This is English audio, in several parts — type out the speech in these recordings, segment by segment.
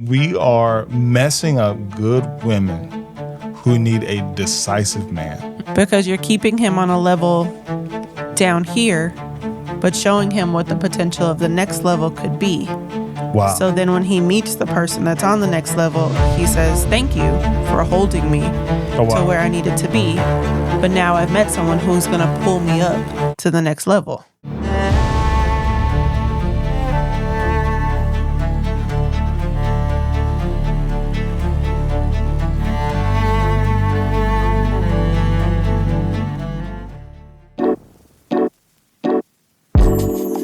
We are messing up good women who need a decisive man. Because you're keeping him on a level down here, but showing him what the potential of the next level could be. Wow. So then when he meets the person that's on the next level, he says, thank you for holding me to where I needed to be. But now I've met someone who's going to pull me up to the next level.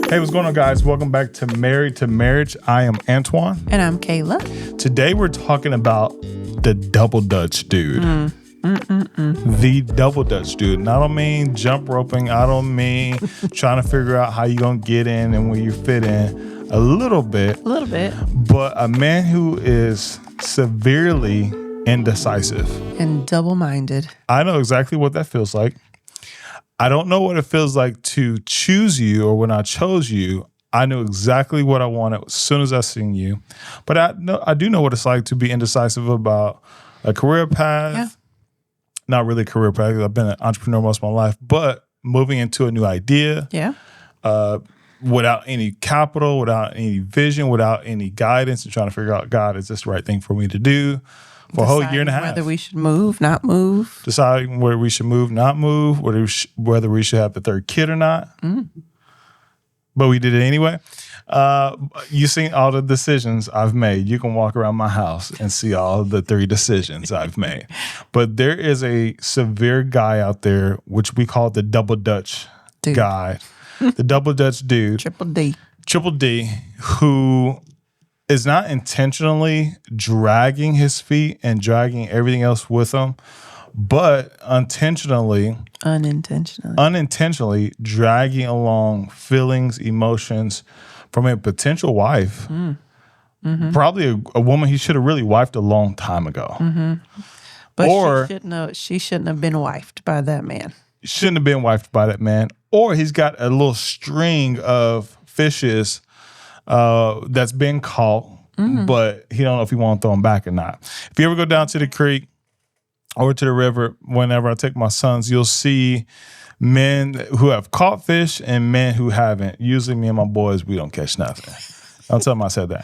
Hey, what's going on, guys? Welcome back to Married to Marriage. I am Antoine. And I'm Kayla. Today we're talking about the double Dutch dude. The double Dutch dude. And I don't mean jump roping. I don't mean trying to figure out how you're going to get in and where you fit in. A little bit. But a man who is severely indecisive. And double-minded. I know exactly what that feels like. I don't know what it feels like to choose you, or when I chose you, I knew exactly what I wanted as soon as I seen you. But I do know what it's like to be indecisive about a career path. Yeah. Not really a career path. I've been an entrepreneur most of my life, but moving into a new idea. Yeah. Without any capital, without any vision, without any guidance, and trying to figure out, God, is this the right thing for me to do? For a whole year and a half. Whether we should move, not move. Deciding whether we should move, not move, whether we should have the third kid or not. But we did it anyway. You've seen all the decisions I've made. You can walk around my house and see all the 3 decisions I've made. But there is a severe guy out there, which we call the double Dutch guy. The double Dutch dude. Triple D, who is not intentionally dragging his feet and dragging everything else with him, but unintentionally dragging along feelings, emotions from a potential wife. Probably a woman he should have really wifed a long time ago. But she shouldn't have been wifed by that man. Shouldn't have been wifed by that man. Or he's got a little string of fishes that's been caught, but he don't know if he want to throw them back or not. If you ever go down to the creek or to the river, whenever I take my sons, you'll see men who have caught fish and men who haven't. Usually me and my boys, we don't catch nothing. Don't tell them I said that.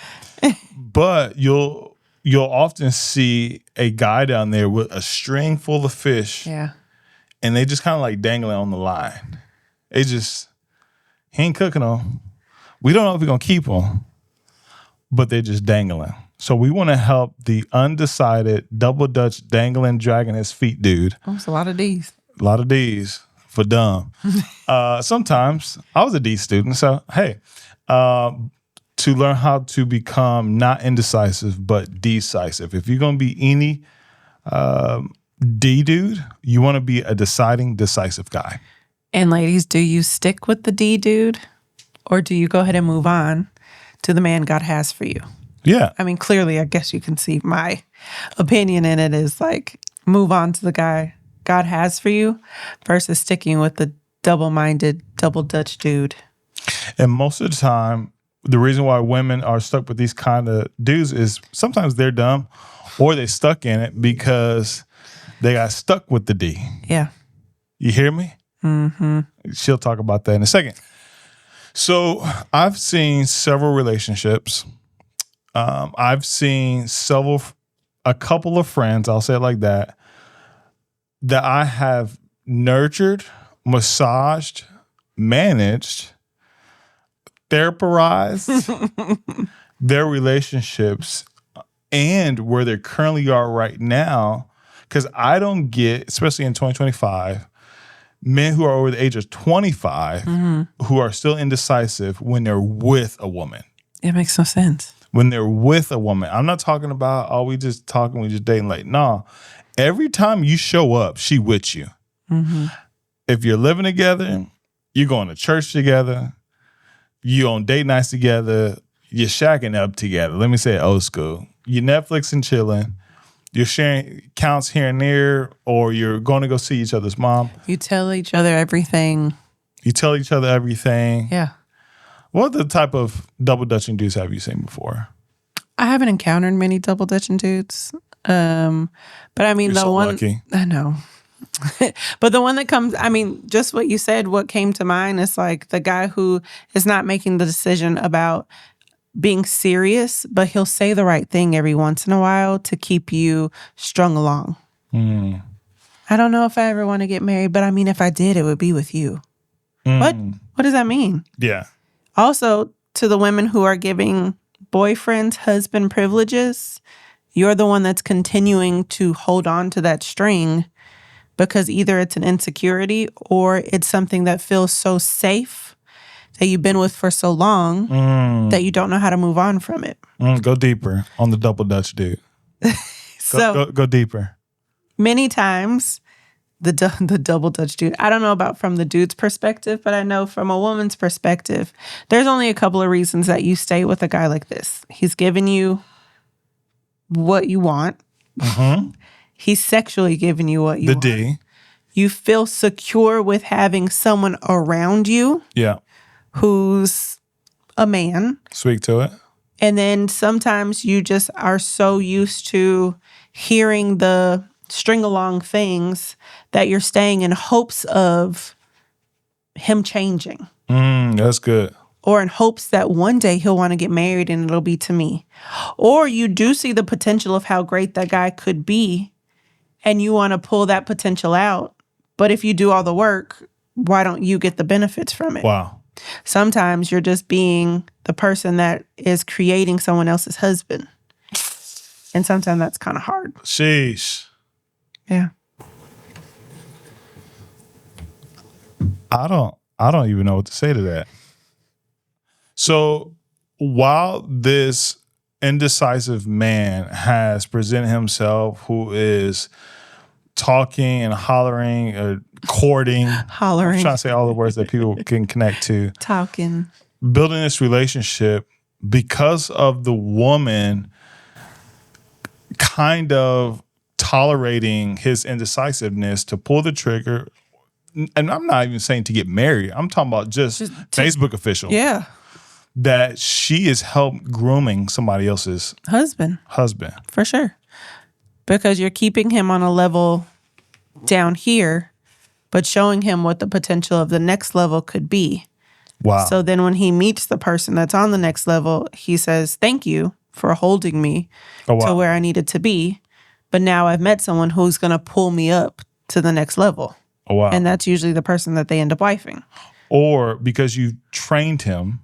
But you'll often see a guy down there with a string full of fish. Yeah. And they just kind of like dangling on the line. He ain't cooking them. We don't know if we're going to keep them, but they're just dangling. So we want to help the undecided, double Dutch, dangling, dragging his feet dude. Oh, it's a lot of D's. A lot of D's for dumb. Sometimes I was a D student. So, hey, to learn how to become not indecisive, but decisive. If you're going to be any D dude, you want to be a deciding, decisive guy. And ladies, do you stick with the D dude? Or do you go ahead and move on to the man God has for you? Yeah. I mean, clearly, I guess you can see my opinion in it is like move on to the guy God has for you versus sticking with the double-minded, double Dutch dude. And most of the time, the reason why women are stuck with these kind of dudes is sometimes they're dumb or they stuck in it because they got stuck with the D. Yeah. You hear me? She'll talk about that in a second. So I've seen several relationships. I've seen a couple of friends, I'll say it like that I have nurtured, massaged, managed, therapized their relationships and where they currently are right now. Because I don't get, especially in 2025, men who are over the age of 25 who are still indecisive when they're with a woman. It makes no sense. When they're with a woman. I'm not talking about, we just talking, we just dating. Like, no. Every time you show up, she with you. If you're living together, you're going to church together, you on date nights together, you're shacking up together. Let me say it old school. You're Netflix and chilling. You're sharing accounts here and there, or you're going to go see each other's mom. You tell each other everything. Yeah. Yeah. What other type of double Dutching dudes have you seen before? I haven't encountered many double dutching dudes. But I mean, You're so lucky. I know. But the one that comes, I mean, just what you said, what came to mind is like the guy who is not making the decision about being serious, but he'll say the right thing every once in a while to keep you strung along. I don't know if I ever want to get married, but I mean, if I did, it would be with you. What does that mean? Yeah. Also, to the women who are giving boyfriends husband privileges, you're the one that's continuing to hold on to that string because either it's an insecurity or it's something that feels so safe that you've been with for so long that you don't know how to move on from it. Go deeper on the double dutch dude. Go deeper. Many times, the double dutch dude, I don't know about from the dude's perspective, but I know from a woman's perspective, there's only a couple of reasons that you stay with a guy like this. He's giving you what you want. He's sexually giving you what you want. The D. You feel secure with having someone around you. Yeah. Who's a man. Speak to it. And then sometimes you just are so used to hearing the string along things that you're staying in hopes of him changing. That's good. Or in hopes that one day he'll want to get married and it'll be to me. Or you do see the potential of how great that guy could be and you want to pull that potential out. But if you do all the work, why don't you get the benefits from it? Wow. Sometimes you're just being the person that is creating someone else's husband. And sometimes that's kind of hard. Sheesh. Yeah. I don't even know what to say to that. So while this indecisive man has presented himself who is talking and hollering, courting. Hollering. I'm trying to say all the words that people can connect to. Talking. Building this relationship because of the woman kind of tolerating his indecisiveness to pull the trigger. And I'm not even saying to get married. I'm talking about just Facebook official. Yeah. That she is helped grooming somebody else's husband. For sure. Because you're keeping him on a level down here, but showing him what the potential of the next level could be. Wow. So then when he meets the person that's on the next level, he says, thank you for holding me to where I needed to be. But now I've met someone who's going to pull me up to the next level. Oh, wow. And that's usually the person that they end up wifing. Or because you trained him.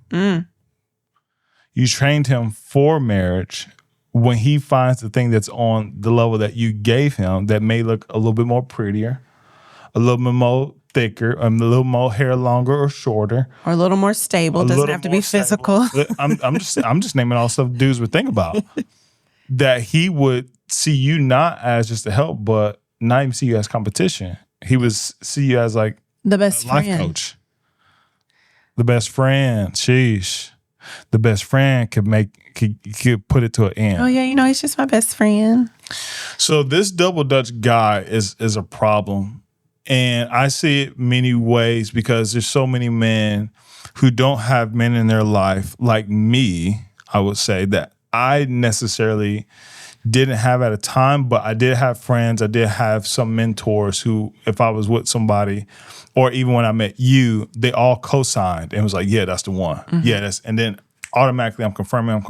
You trained him for marriage. When he finds the thing that's on the level that you gave him that may look a little bit more prettier, a little bit more thicker, a little more hair longer or shorter. Or a little more stable. Doesn't have to be physical. I'm just naming all stuff dudes would think about. That he would see you not as just a help, but not even see you as competition. He would see you as like the best life coach. The best friend. Sheesh. The best friend could put it to an end. Oh yeah, he's just my best friend. So this double Dutch guy is a problem. And I see it many ways because there's so many men who don't have men in their life like me, I would say, that I necessarily didn't have at a time, but I did have friends. I did have some mentors who, if I was with somebody, or even when I met you, they all co-signed and was like, yeah, that's the one. Yeah, and then automatically I'm confirming.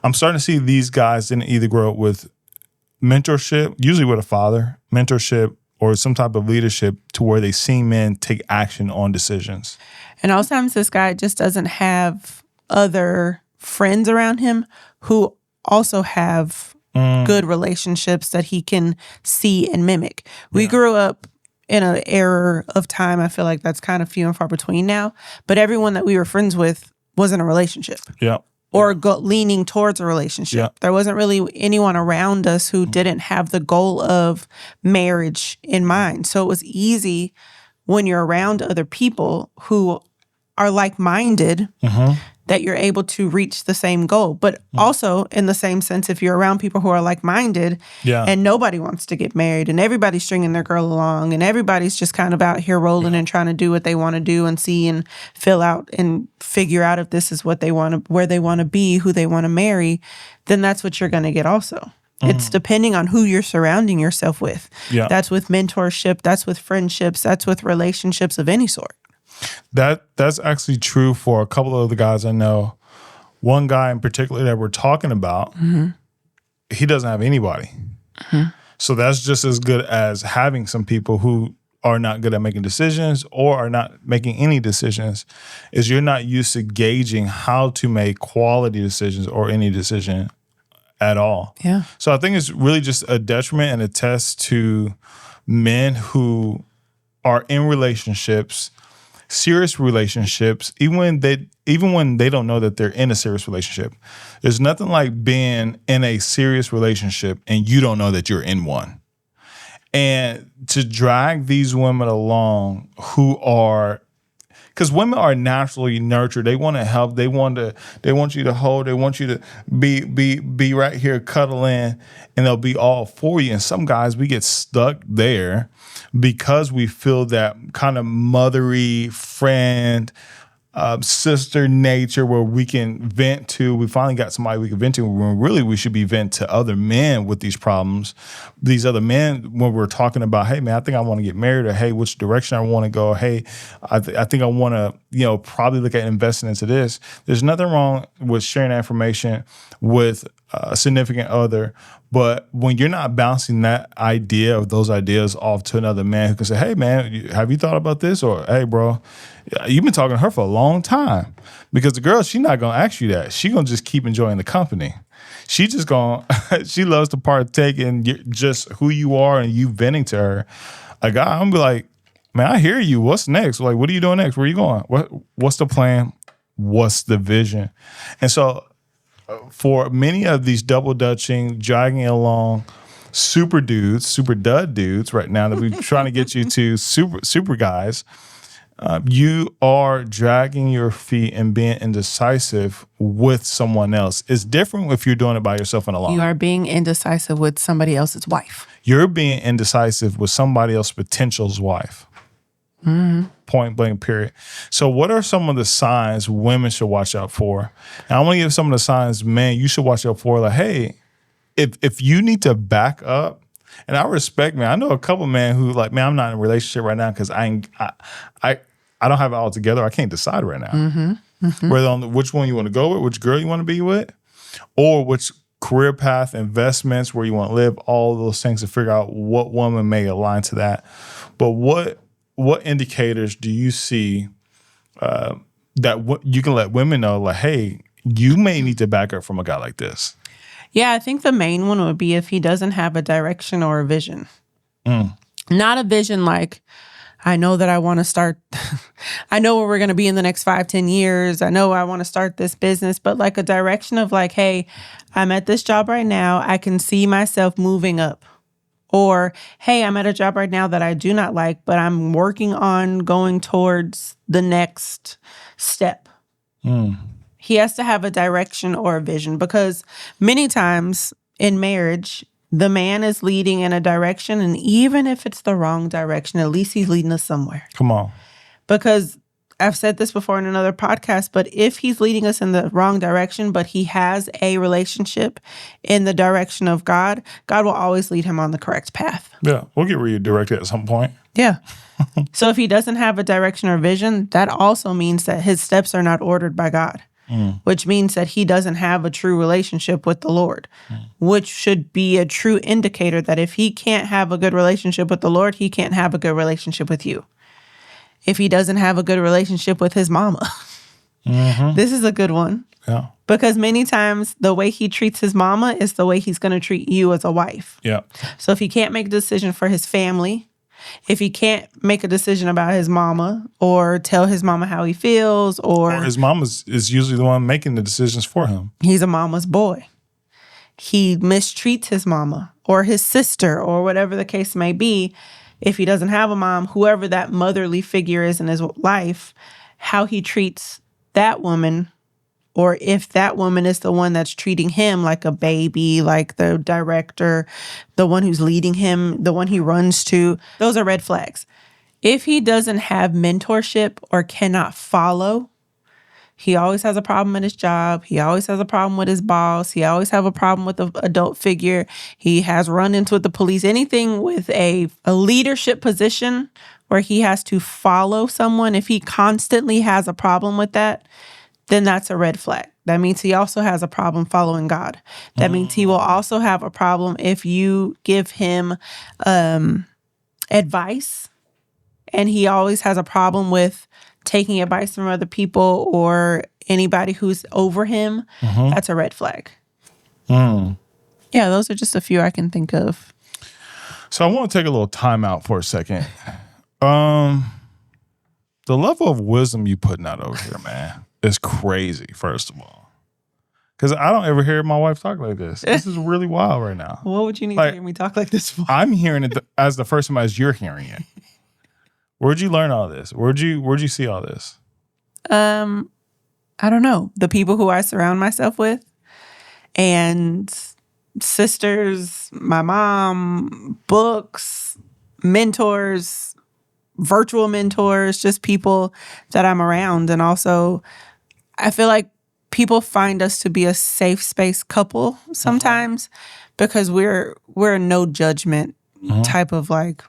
I'm starting to see these guys didn't either grow up with mentorship, usually with a father, mentorship, or some type of leadership to where they see men take action on decisions. And also times this guy just doesn't have other friends around him who also have good relationships that he can see and mimic. We grew up in an era of time, I feel like that's kind of few and far between now, but everyone that we were friends with was in a relationship. Yeah. Or leaning towards a relationship. Yeah. There wasn't really anyone around us who didn't have the goal of marriage in mind. So it was easy when you're around other people who are like-minded that you're able to reach the same goal. But also in the same sense, if you're around people who are like-minded and nobody wants to get married and everybody's stringing their girl along and everybody's just kind of out here rolling and trying to do what they want to do and see and fill out and figure out if this is what they want to, where they want to be, who they want to marry, then that's what you're going to get also. It's depending on who you're surrounding yourself with. Yeah. That's with mentorship. That's with friendships. That's with relationships of any sort. That's actually true for a couple of the guys I know. One guy in particular that we're talking about, he doesn't have anybody. So that's just as good as having some people who are not good at making decisions or are not making any decisions, is you're not used to gauging how to make quality decisions or any decision at all. Yeah. So I think it's really just a detriment and a test to men who are in relationships, serious relationships, even when they don't know that they're in a serious relationship. There's nothing like being in a serious relationship and you don't know that you're in one. And to drag these women along who are, because women are naturally nurtured. They want to help. They want you to hold. They want you to be right here, cuddle in, and they'll be all for you. And some guys, we get stuck there because we feel that kind of mothery friend, sister nature where we can vent to. We finally got somebody we can vent to when really we should be vent to other men with these problems. These other men, when we're talking about, hey man, I think I want to get married, or hey, which direction I want to go, or hey, I think I want to, probably look at investing into this. There's nothing wrong with sharing that information with a significant other. But when you're not bouncing that idea of those ideas off to another man who can say, hey man, have you thought about this? Or hey bro, you've been talking to her for a long time. Because the girl, she's not going to ask you that. She's going to just keep enjoying the company. She just going, she loves to partake in just who you are and you venting to her. A guy, I'm going to be like, man, I hear you. What's next? Like, what are you doing next? Where are you going? What's the plan? What's the vision? And so for many of these double dutching, dragging along super dud dudes right now that we're trying to get you to super guys, you are dragging your feet and being indecisive with someone else. It's different if you're doing it by yourself and alone. You are being indecisive with somebody else's wife. You're being indecisive with somebody else's potential's wife. Point blank, period. So what are some of the signs women should watch out for? And I want to give some of the signs, man, you should watch out for. Like, hey, if you need to back up, and I respect, man, I know a couple men who like, man, I'm not in a relationship right now because I don't have it all together. I can't decide right now. Whether on which one you want to go with, which girl you want to be with, or which career path, investments, where you want to live, all of those things to figure out what woman may align to that. But what indicators do you see that you can let women know, like, hey, you may need to back up from a guy like this? Yeah, I think the main one would be if he doesn't have a direction or a vision. Not a vision like, I know that I want to start, I know where we're going to be in the next 5-10 years. I know I want to start this business, but like a direction of like, hey, I'm at this job right now. I can see myself moving up. Or, hey, I'm at a job right now that I do not like, but I'm working on going towards the next step. He has to have a direction or a vision, because many times in marriage, the man is leading in a direction, and even if it's the wrong direction, at least he's leading us somewhere. Come on. Because I've said this before in another podcast, but if he's leading us in the wrong direction, but he has a relationship in the direction of God, God will always lead him on the correct path. Yeah, we'll get redirected at some point. Yeah. So if he doesn't have a direction or vision, that also means that his steps are not ordered by God. Which means that he doesn't have a true relationship with the Lord, which should be a true indicator that if he can't have a good relationship with the Lord, he can't have a good relationship with you. If he doesn't have a good relationship with his mama, this is a good one. Yeah. Because many times the way he treats his mama is the way he's going to treat you as a wife. Yeah. So if he can't make a decision for his family, if he can't make a decision about his mama or tell his mama how he feels, or his mama is usually the one making the decisions for him. He's a mama's boy. He mistreats his mama or his sister or whatever the case may be. If he doesn't have a mom, whoever that motherly figure is in his life, how he treats that woman or if that woman is the one that's treating him like a baby, like the director, the one who's leading him, the one he runs to, those are red flags. If he doesn't have mentorship or cannot follow, he always has a problem in his job. He always has a problem with his boss. He always have a problem with the adult figure. He has run-ins with the police. Anything with a leadership position where he has to follow someone, if he constantly has a problem with that, then that's a red flag. That means he also has a problem following God. That means he will also have a problem if you give him advice, and he always has a problem with taking advice from other people or anybody who's over him. That's a red flag. Yeah, those are just a few I can think of. So I want to take a little time out for a second. The level of wisdom you putting out over here, man, is crazy, first of all. Because I don't ever hear my wife talk like this. This is really wild right now. What would you need to hear me talk like this for? I'm hearing it as the first time as you're hearing it. Where'd you learn all this? Where'd you see all this? I don't know. The people who I surround myself with, and sisters, my mom, books, mentors, virtual mentors, just people that I'm around. And also, I feel like people find us to be a safe space couple sometimes because we're a no judgment type of like,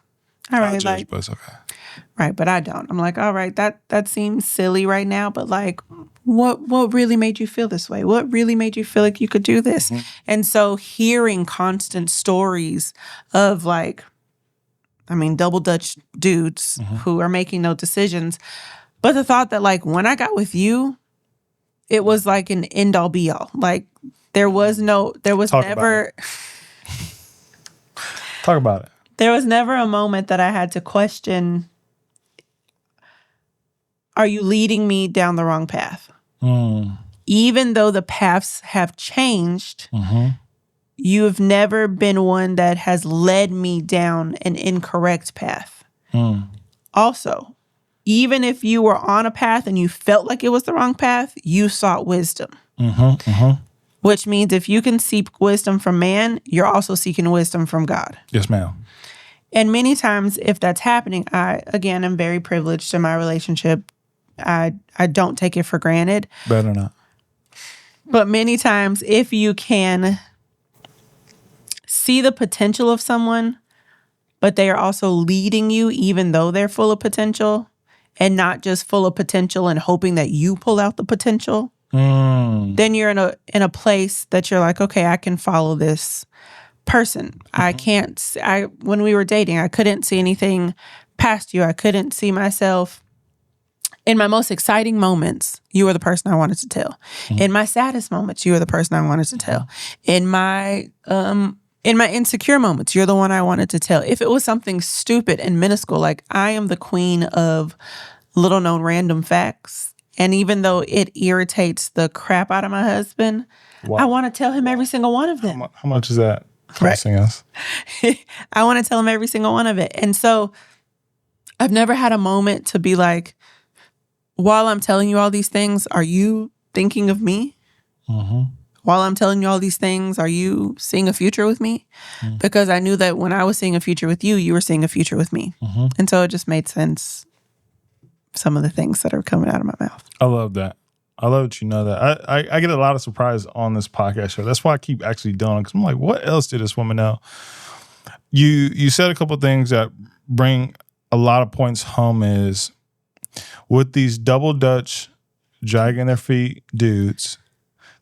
all right, like, but it's okay. Right, but I don't. I'm like, all right, that seems silly right now, but like, what really made you feel this way? What really made you feel like you could do this? And so hearing constant stories of like, I mean, double Dutch dudes who are making no decisions, but the thought that like when I got with you, it was like an end all be all. Like there was never Talk about it. There was never a moment that I had to question, are you leading me down the wrong path? Even though the paths have changed, you have never been one that has led me down an incorrect path. Also, even if you were on a path and you felt like it was the wrong path, you sought wisdom. Which means if you can seek wisdom from man, you're also seeking wisdom from God. Yes, ma'am. And many times, if that's happening, I, again, am very privileged in my relationship. I don't take it for granted. Better not. But many times, if you can see the potential of someone, but they are also leading you even though they're full of potential, and not just full of potential and hoping that you pull out the potential, then you're in a place that you're like, okay, I can follow this person. When we were dating, I couldn't see anything past you. I couldn't see myself. In my most exciting moments, you were the person I wanted to tell. In my saddest moments, you were the person I wanted to tell. In my insecure moments, you're the one I wanted to tell. If it was something stupid and minuscule, like I am the queen of little known random facts. And even though it irritates the crap out of my husband, I want to tell him every single one of them. How much is that costing us? I want to tell him every single one of it. And so I've never had a moment to be like, while I'm telling you all these things, are you thinking of me? While I'm telling you all these things, are you seeing a future with me? Because I knew that when I was seeing a future with you, you were seeing a future with me. And so it just made sense, some of the things that are coming out of my mouth. I love that. I love that you know that. I get a lot of surprise on this podcast show. That's why I keep actually doing it, because I'm like, what else did this woman know? You said a couple of things that bring a lot of points home is with these double Dutch dragging their feet dudes,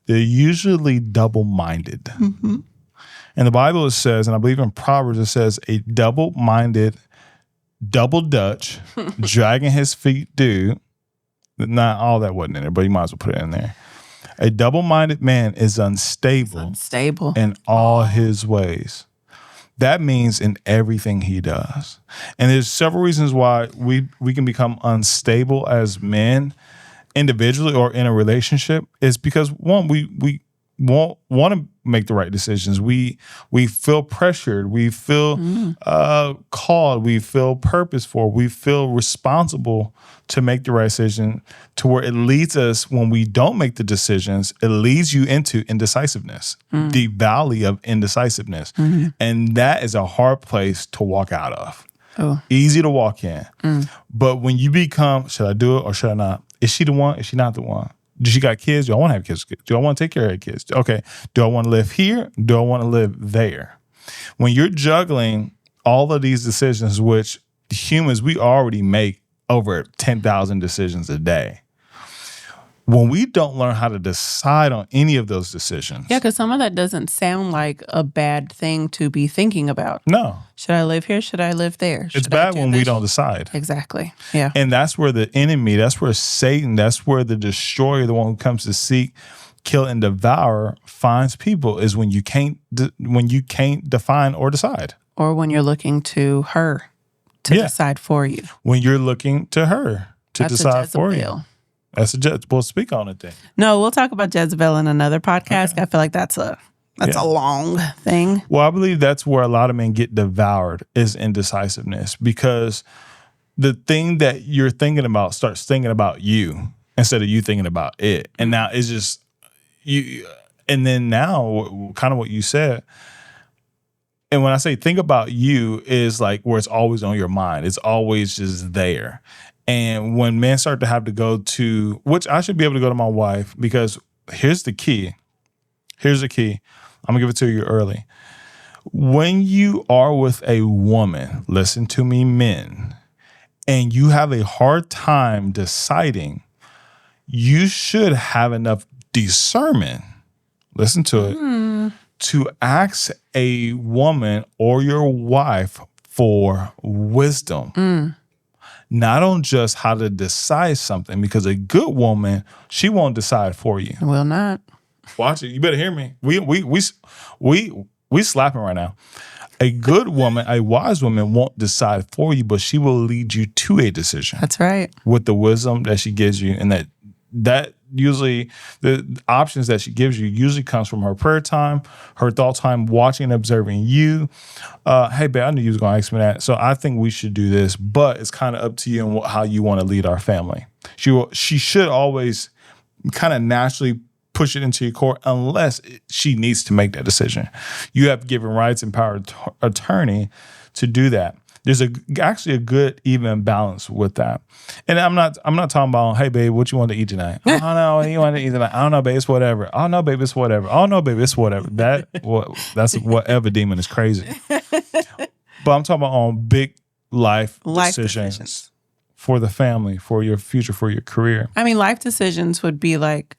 they're usually double-minded. And the Bible says, and I believe in Proverbs, it says a double-minded, double Dutch, dragging his feet dude. Not all that wasn't in there, but you might as well put it in there. A double-minded man is unstable in all his ways. That means in everything he does. And there's several reasons why we can become unstable as men, individually or in a relationship, is because one, we won't want to make the right decisions. We feel pressured. We feel called. We feel purpose for. We feel responsible to make the right decision. To where it leads us when we don't make the decisions, it leads you into indecisiveness, the valley of indecisiveness, and that is a hard place to walk out of. Oh. Easy to walk in, but when you become, should I do it or should I not? Is she the one? Is she not the one? Do she got kids? Do I want to have kids? Do I want to take care of her kids? Okay. Do I want to live here? Do I want to live there? When you're juggling all of these decisions, which humans, we already make over 10,000 decisions a day. When we don't learn how to decide on any of those decisions. Yeah, because some of that doesn't sound like a bad thing to be thinking about. No. Should I live here? Should I live there? It's bad when we don't decide. Exactly. Yeah. And that's where the enemy, that's where Satan, that's where the destroyer, the one who comes to seek, kill, and devour, finds people, is when you can't define or decide. Or when you're looking to her to decide for you. When you're looking to her to decide for you. That's a Jezebel. We'll speak on it then. No, we'll talk about Jezebel in another podcast. Okay. I feel like that's a long thing. Well, I believe that's where a lot of men get devoured, is indecisiveness, because the thing that you're thinking about starts thinking about you instead of you thinking about it. And now it's just you. And then now, kind of what you said. And when I say think about you, is like where it's always on your mind. It's always just there. And when men start to have to go to, which I should be able to go to my wife, because here's the key. Here's the key. I'm going to give it to you early. When you are with a woman, listen to me, men, and you have a hard time deciding, you should have enough discernment, listen to it, to ask a woman or your wife for wisdom. Not on just how to decide something, because a good woman, she won't decide for you. Will not. Watch it. You better hear me. We slapping right now. A good woman, a wise woman, won't decide for you, but she will lead you to a decision. That's right. With the wisdom that she gives you, and that usually the options that she gives you usually comes from her prayer time, her thought time, watching and observing you. Hey, babe, I knew you was going to ask me that. So I think we should do this, but it's kind of up to you and how you want to lead our family. She should always kind of naturally push it into your court unless she needs to make that decision. You have given rights and power attorney to do that. There's actually a good even balance with that. And I'm not talking about, hey, babe, what you want to eat tonight? Oh, no, what you want to eat tonight? I don't know, babe, it's whatever. Oh, no, babe, it's whatever. Oh, no, babe, it's whatever. That's whatever demon is crazy. But I'm talking about on big life decisions for the family, for your future, for your career. I mean, life decisions would be like,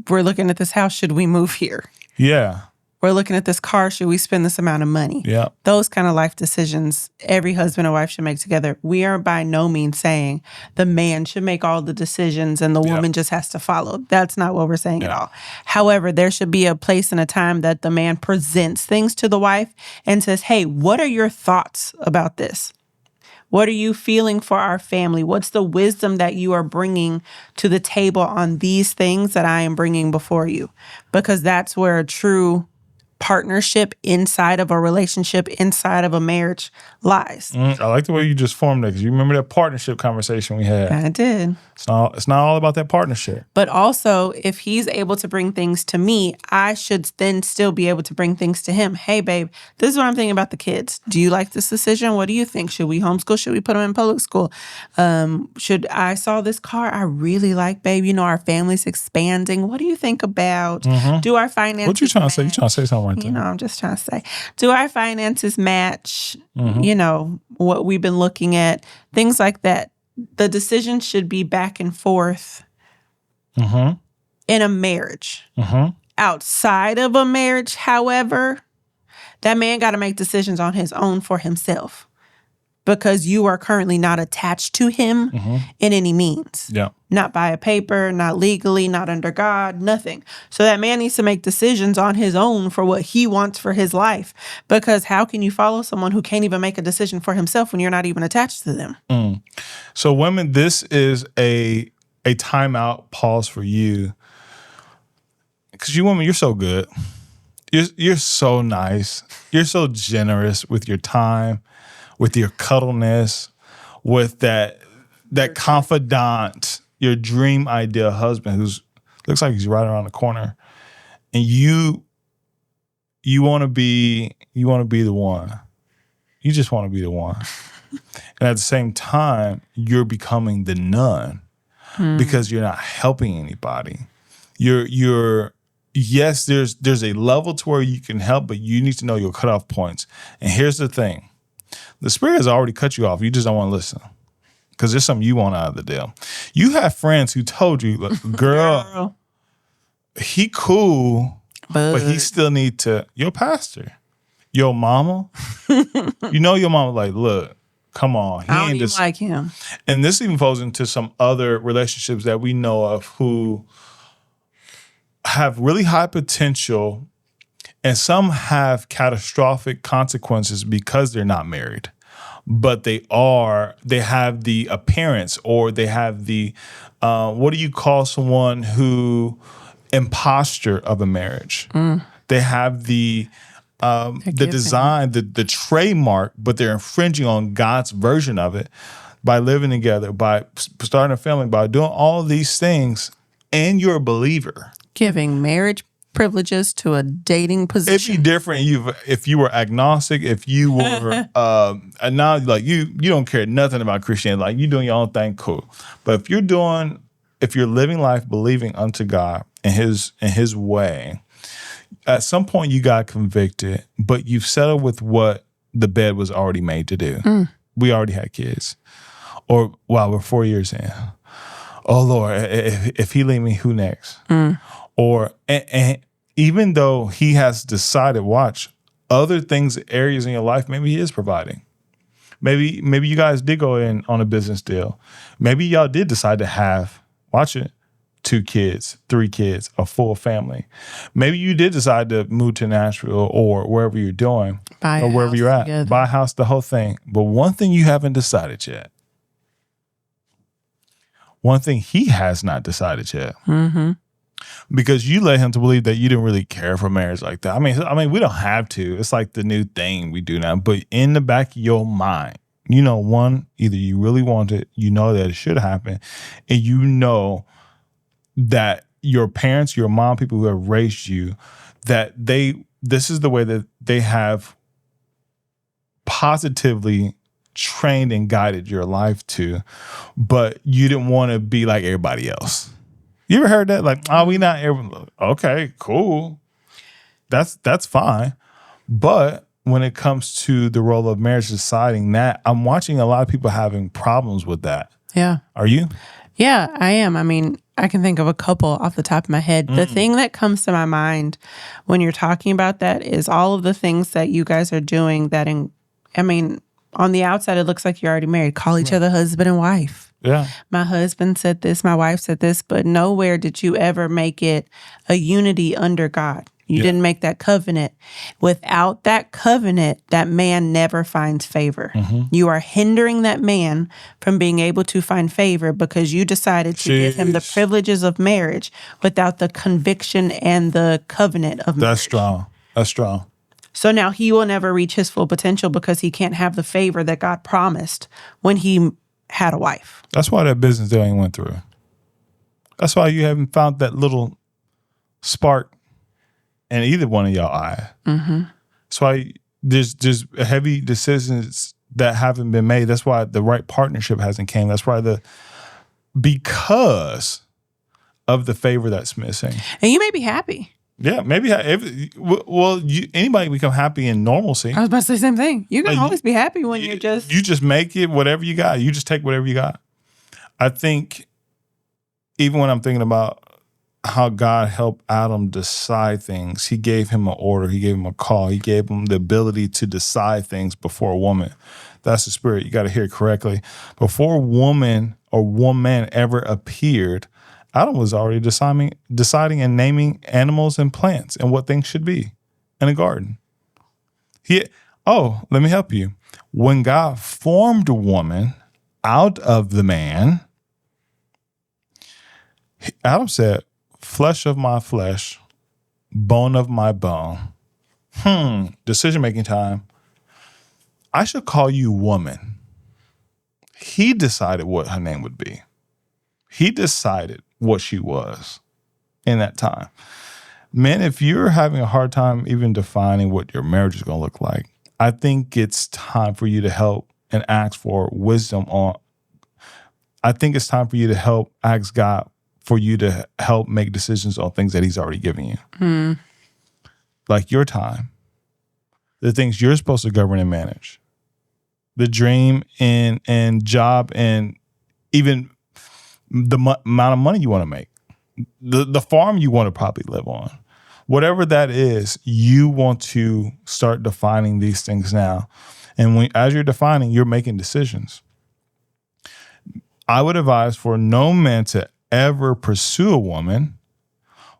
we're looking at this house, should we move here? Yeah. We're looking at this car, should we spend this amount of money? Yeah. Those kind of life decisions every husband and wife should make together. We are by no means saying the man should make all the decisions and the woman just has to follow. That's not what we're saying at all. However, there should be a place and a time that the man presents things to the wife and says, hey, what are your thoughts about this? What are you feeling for our family? What's the wisdom that you are bringing to the table on these things that I am bringing before you? Because that's where a true partnership inside of a relationship, inside of a marriage lies. I like the way you just formed it, because you remember that partnership conversation we had. I did. It's not all about that partnership. But also, if he's able to bring things to me, I should then still be able to bring things to him. Hey, babe, this is what I'm thinking about the kids. Do you like this decision? What do you think? Should we homeschool? Should we put them in public school? I saw this car I really like, babe. You know, our family's expanding. What do you think about? Do our finances What you trying to say? You trying to say something right there? You know, I'm just trying to say, do our finances match, you know, what we've been looking at? Things like that. The decision should be back and forth in a marriage. Outside of a marriage, however, that man got to make decisions on his own for himself, because you are currently not attached to him in any means. Yeah. Not by a paper, not legally, not under God, nothing. So that man needs to make decisions on his own for what he wants for his life. Because how can you follow someone who can't even make a decision for himself when you're not even attached to them? So women, this is a timeout pause for you. because you women, you're so good. You're so nice. You're so generous with your time, with your cuddleness, with that confidant, your dream ideal husband who's looks like he's right around the corner, and you want to be the one. You just want to be the one, and at the same time, you're becoming the none because you're not helping anybody. You're yes, there's a level to where you can help, but you need to know your cutoff points. And here's the thing. The Spirit has already cut you off. You just don't want to listen because there's something you want out of the deal. You have friends who told you, look, girl, he cool, but he still need to, your pastor, your mama, your mama like, look, come on. I don't even like him. And this even falls into some other relationships that we know of who have really high potential, and some have catastrophic consequences because they're not married, but they have the appearance, or they have the, what do you call someone who, imposture of a marriage. They have the design, the trademark, but they're infringing on God's version of it by living together, by starting a family, by doing all these things, and you're a believer. Giving marriage privileges to a dating position. It'd be different if you were agnostic, if you were and now like you don't care nothing about Christianity, like you doing your own thing, cool. But if you're living life believing unto God in his way, at some point you got convicted, but you've settled with what the bed was already made to do. We already had kids. Or wow, we're 4 years in. Oh Lord, if he leave me, who next? Or and even though he has decided, watch, other things, areas in your life, maybe he is providing. Maybe you guys did go in on a business deal. Maybe y'all did decide to have, watch it, 2 kids, 3 kids, a full family. Maybe you did decide to move to Nashville or wherever you're doing, or wherever you're at, together. Buy a house, the whole thing. But one thing you haven't decided yet. One thing he has not decided yet. Because you led him to believe that you didn't really care for marriage like that. I mean, we don't have to. It's like the new thing we do now. But in the back of your mind, one, either you really want it, that it should happen, and that your parents, your mom, people who have raised you, that this is the way that they have positively trained and guided your life to, but you didn't want to be like everybody else. You ever heard that? Like, oh, we not everyone. Okay, cool. That's fine. But when it comes to the role of marriage, deciding that, I'm watching a lot of people having problems with that. Yeah. Are you? Yeah, I am. I mean, I can think of a couple off the top of my head. The thing that comes to my mind when you're talking about that is all of the things that you guys are doing that, on the outside, it looks like you're already married. Call each other husband and wife. Yeah. My husband said this, my wife said this, but nowhere did you ever make it a unity under God. You didn't make that covenant. Without that covenant, that man never finds favor. You are hindering that man from being able to find favor because you decided to give him the privileges of marriage without the conviction and the covenant of marriage. That's strong. So now he will never reach his full potential because he can't have the favor that God promised when he had a wife. That's why that business deal ain't went through. That's why you haven't found that little spark in either one of y'all eye. That's why there's heavy decisions that haven't been made. That's why the right partnership hasn't came. That's why because of the favor that's missing. And you may be happy. Yeah, maybe. Anybody become happy in normalcy. I was about to say the same thing. You can always be happy when you just make it whatever you got. You just take whatever you got. I think even when I'm thinking about how God helped Adam decide things, he gave him an order. He gave him a call. He gave him the ability to decide things before a woman. That's the Spirit. You got to hear it correctly. Before a woman or one man ever appeared, Adam was already deciding and naming animals and plants and what things should be in a garden. Let me help you. When God formed a woman out of the man, Adam said, flesh of my flesh, bone of my bone. Decision-making time. I should call you woman. He decided what her name would be. He decided what she was in that time. Men, if you're having a hard time even defining what your marriage is going to look like, I think it's time for you to help and ask for wisdom on. I think it's time for you to help ask God for you to help make decisions on things that he's already given you. Like your time, the things you're supposed to govern and manage, the dream and job, and even the amount of money you want to make, the farm you want to probably live on. Whatever that is, you want to start defining these things now. And as you're defining, you're making decisions. I would advise for no man to ever pursue a woman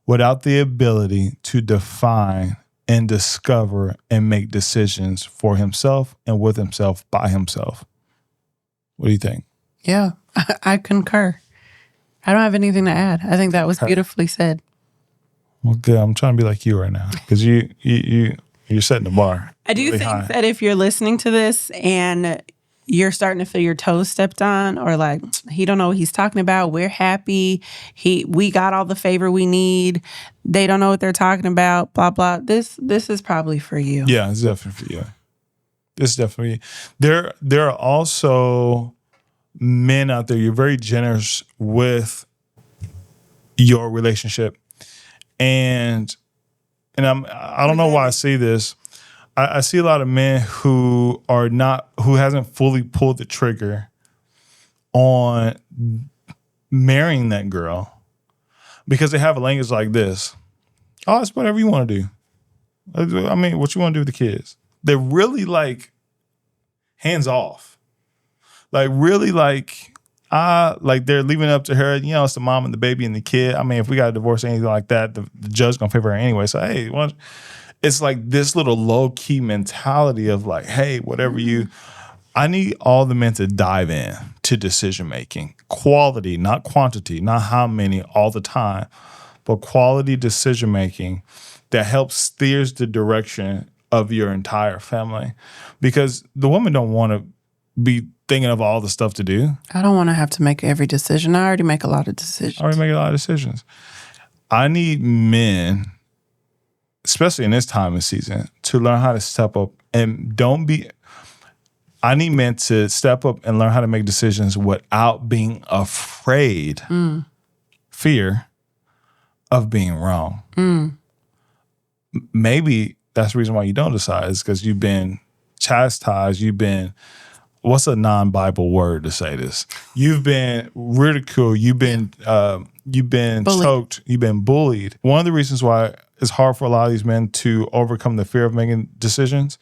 without the ability to define and discover and make decisions for himself and with himself by himself. What do you think? Yeah, I concur. I don't have anything to add. I think that was beautifully said. Well, good. I'm trying to be like you right now because you're setting the bar. I do really think high. that if you're listening to this and you're starting to feel your toes stepped on, or like he don't know what he's talking about, we're happy, we got all the favor we need, they don't know what they're talking about, blah blah. This is probably for you. Yeah, it's definitely for you. It's definitely there. There are also men out there. You're very generous with your relationship. And I don't know why I see this. I see a lot of men who hasn't fully pulled the trigger on marrying that girl because they have a language like this. Oh, it's whatever you want to do. I mean, what you want to do with the kids. They're really like hands off. Like really like they're leaving it up to her. You know, it's the mom and the baby and the kid. I mean, if we got a divorce or anything like that, the judge's going to favor her anyway. So, hey, it's like this little low-key mentality of like, hey, whatever I need all the men to dive in to decision-making. Quality, not quantity, not how many all the time, but quality decision-making that helps steers the direction of your entire family. Because the woman don't want to be thinking of all the stuff to do. I don't want to have to make every decision. I already make a lot of decisions. I need men, especially in this time of season, to learn how to step up and I need men to step up and learn how to make decisions without being afraid, fear of being wrong. Maybe that's the reason why you don't decide is because you've been chastised, what's a non-Bible word to say this? You've been ridiculed. You've been choked. You've been bullied. One of the reasons why it's hard for a lot of these men to overcome the fear of making decisions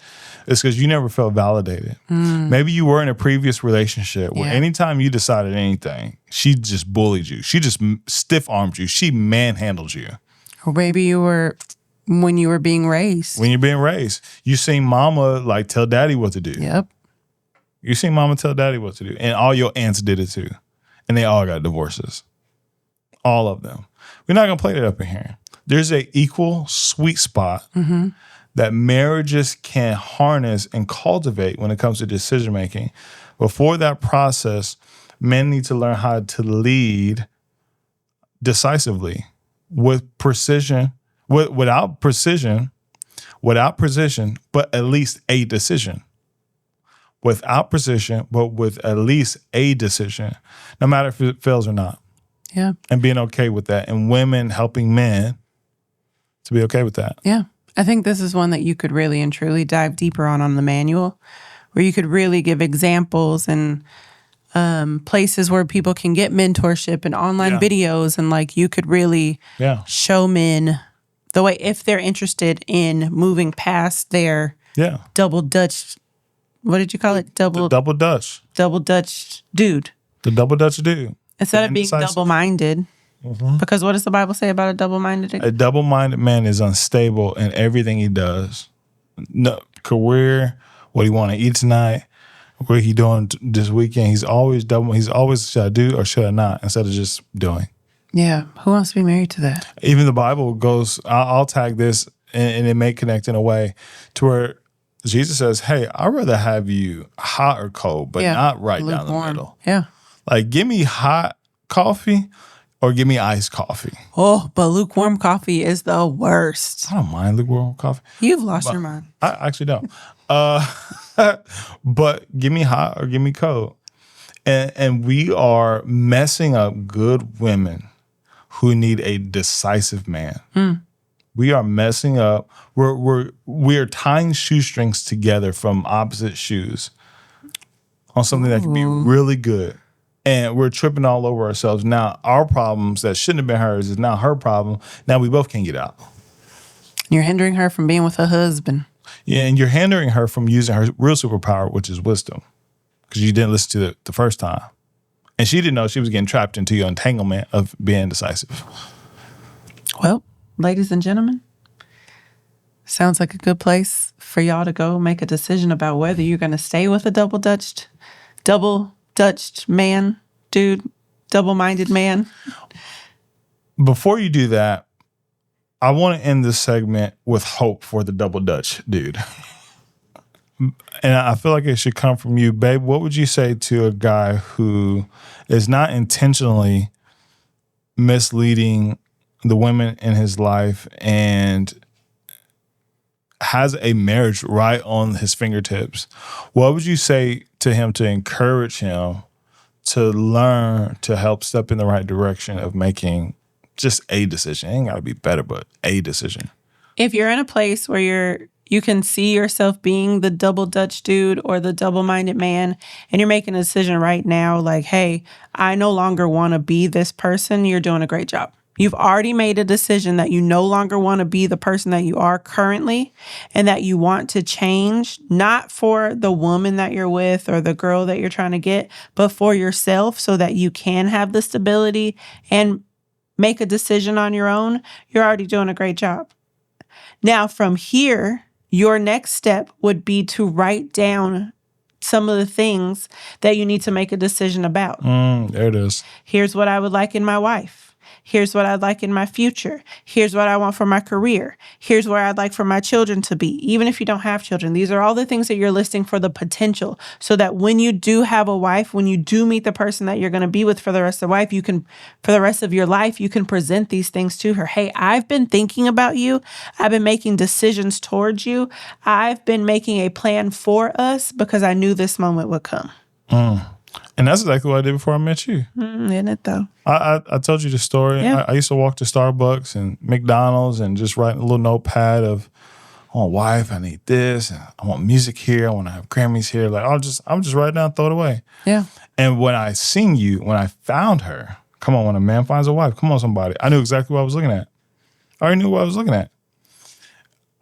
is because you never felt validated. Maybe you were in a previous relationship where anytime you decided anything, she just bullied you. She just stiff-armed you. She manhandled you. Or maybe you were when you were being raised. When you're being raised, you seen mama like tell daddy what to do. Yep. You seen mama tell daddy what to do. And all your aunts did it too. And they all got divorces. All of them. We're not going to play that up in here. There's a equal sweet spot that marriages can harness and cultivate when it comes to decision making. Before that process, men need to learn how to lead decisively with precision, without precision, but at least a decision. Without precision, but with at least a decision, no matter if it fails or not. Yeah. And being okay with that. And women helping men to be okay with that. Yeah. I think this is one that you could really and truly dive deeper on the manual, where you could really give examples and places where people can get mentorship and online videos. And like you could really show men the way, if they're interested in moving past their double Dutch. What did you call it? Double Dutch. Double Dutch dude. The double Dutch dude. Instead of being double-minded. Because what does the Bible say about a double-minded? A double-minded man is unstable in everything he does. No career, what he want to eat tonight, what he doing this weekend. He's always double. He's always should I do or should I not instead of just doing. Yeah. Who wants to be married to that? Even the Bible goes, I'll tag this, and it may connect in a way to where Jesus says, hey, I'd rather have you hot or cold, but not right down the middle. Yeah. Like, give me hot coffee or give me iced coffee. Oh, but lukewarm coffee is the worst. I don't mind lukewarm coffee. You've lost your mind. I actually don't. But give me hot or give me cold. And we are messing up good women who need a decisive man. We are messing up. We are tying shoestrings together from opposite shoes on something that can be really good. And we're tripping all over ourselves. Now, our problems that shouldn't have been hers is now her problem. Now we both can't get out. You're hindering her from being with her husband. Yeah, and you're hindering her from using her real superpower, which is wisdom, because you didn't listen to it the first time. And she didn't know she was getting trapped into your entanglement of being indecisive. Well, ladies and gentlemen, sounds like a good place for y'all to go make a decision about whether you're going to stay with a double-dutched man, dude, double-minded man. Before you do that, I want to end this segment with hope for the double Dutch dude. And I feel like it should come from you, babe. What would you say to a guy who is not intentionally misleading the women in his life and has a marriage right on his fingertips? What would you say to him to encourage him to learn to help step in the right direction of making just a decision? It ain't got to be better, but a decision. If you're in a place where you can see yourself being the double Dutch dude or the double-minded man, and you're making a decision right now like, hey, I no longer want to be this person, you're doing a great job. You've already made a decision that you no longer want to be the person that you are currently and that you want to change, not for the woman that you're with or the girl that you're trying to get, but for yourself so that you can have the stability and make a decision on your own. You're already doing a great job. Now, from here, your next step would be to write down some of the things that you need to make a decision about. There it is. Here's what I would like in my wife. Here's what I'd like in my future. Here's what I want for my career. Here's where I'd like for my children to be. Even if you don't have children, these are all the things that you're listing for the potential so that when you do have a wife, when you do meet the person that you're going to be with for the rest of the life, for the rest of your life, you can present these things to her. Hey, I've been thinking about you. I've been making decisions towards you. I've been making a plan for us because I knew this moment would come. And that's exactly what I did before I met you. Isn't it though? I told you the story. Yeah. I used to walk to Starbucks and McDonald's and just write a little notepad of, I want a wife, I need this, and I want music here, I want to have Grammys here. Like I'm just write it down, throw it away. Yeah. And when I seen you, when I found her, come on, when a man finds a wife, come on, somebody. I knew exactly what I was looking at. I already knew what I was looking at.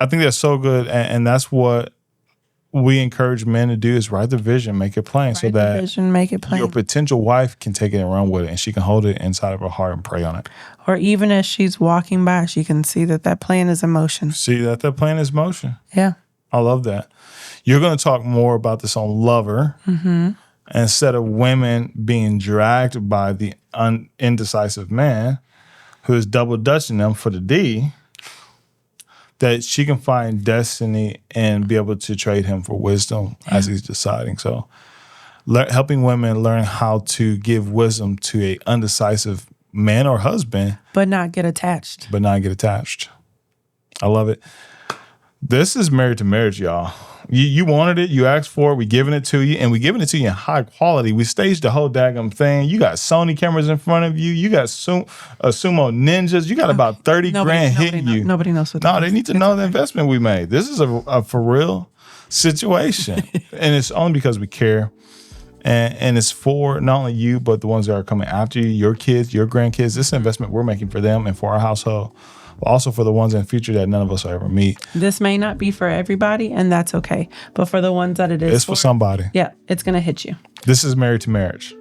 I think that's so good, and that's what we encourage men to do is write the vision, make it plain, so that make it plain. Your potential wife can take it and run with it, and she can hold it inside of her heart and pray on it. Or even as she's walking by, she can see that plan is in motion. See that plan is motion. Yeah. I love that. You're going to talk more about this on LovHer. Mm-hmm. Instead of women being dragged by the indecisive man who is double dutching them for the D, that she can find destiny and be able to trade him for wisdom as he's deciding. So helping women learn how to give wisdom to a undecisive man or husband. But not get attached. I love it. This is Married to Marriage, y'all. You wanted it. You asked for it. We giving it to you. And we giving it to you in high quality. We staged the whole daggum thing. You got Sony cameras in front of you. You got Sumo Ninjas. You got about 30 grand hitting you. Nobody knows what No, they need to know the investment we made. This is a for real situation. And it's only because we care. And it's for not only you, but the ones that are coming after you, your kids, your grandkids. This is an investment we're making for them and for our household. But also for the ones in the future that none of us will ever meet. This may not be for everybody, and that's okay. But for the ones that it is it's for somebody. Yeah, it's going to hit you. This is Married to Marriage.